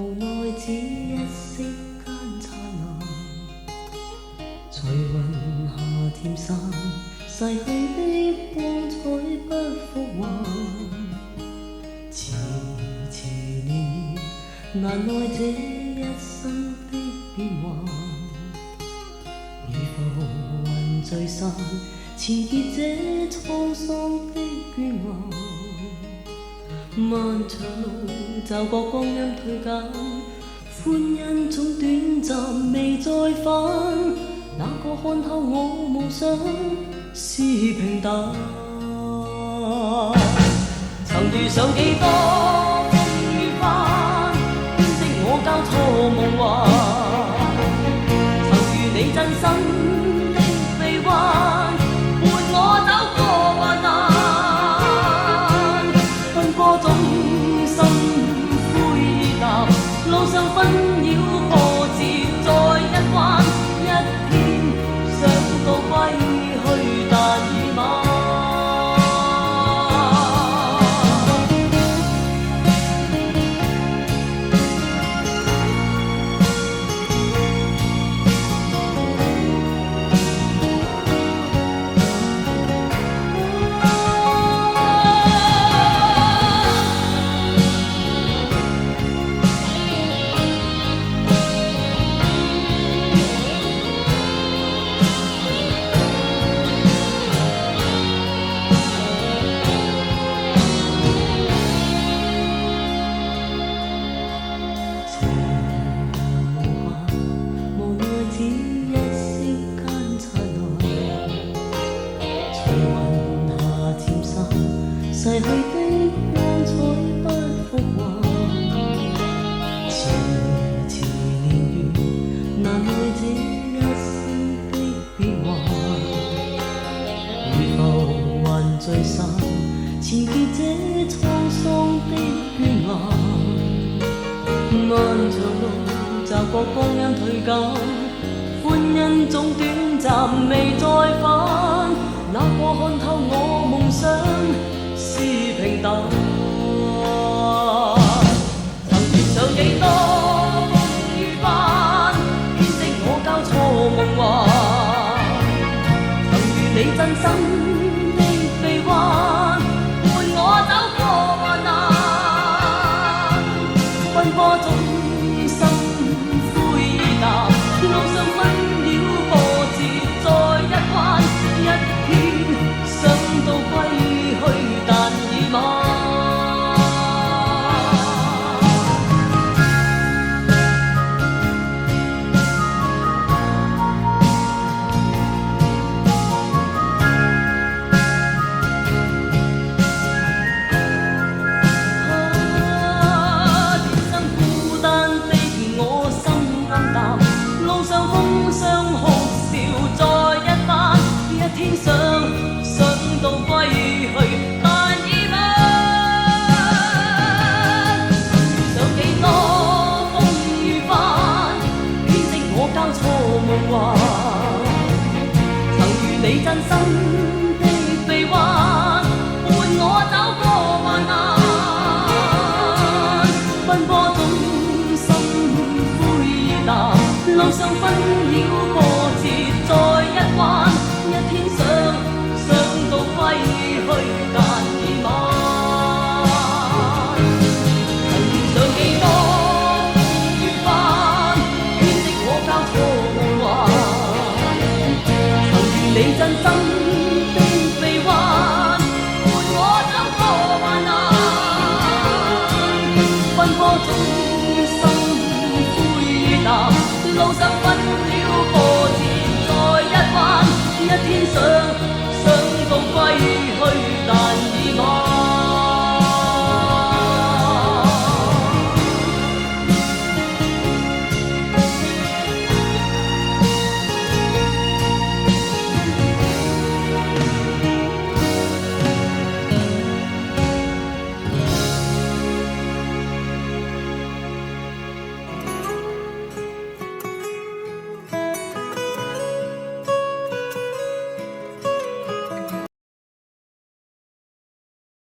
無奈只一息間燦爛，隨雲下漸散，逝去的光彩不復還。遲遲年年，難耐這一生的變幻。如浮雲聚散，纏結這滄桑的倦顏。漫長路驟覺光陰退減，歡欣總短暫未再返。那個看透我夢想是平淡，曾遇上幾多風雨翻，編織我交錯夢幻。曾遇你真心的臂彎，伴我走過患難。奔波中心灰淡，路上紛擾波折再一彎。一天想到歸去，但已晚。逝去的光彩不復還，遲遲年月，難耐這一生的變幻。如浮雲聚散，纏結這滄桑的倦顏。漫長路驟覺光陰退減，歡欣總短暫未再返。那個看透我夢想是平淡，曾遇上幾多風雨翻，編織我交錯夢幻。曾遇你真心的臂彎，伴我走過患難。奔波中心灰淡，路上紛擾波折再一彎。一天想到歸去，但已晚。天生孤單的我心暗淡，路上風霜哭笑再一番。一天想到歸去，但已晚。曾遇上幾多風雨翻，編織我交錯夢幻。曾遇你真心的臂彎，伴我走過患難。奔波中心灰淡，路上紛擾波折再一彎。一天想到歸去，但已晚。曾遇上幾多風雨翻，編織我交錯夢幻。曾遇你真心的臂彎，伴我走過患難。奔波中心灰淡，路上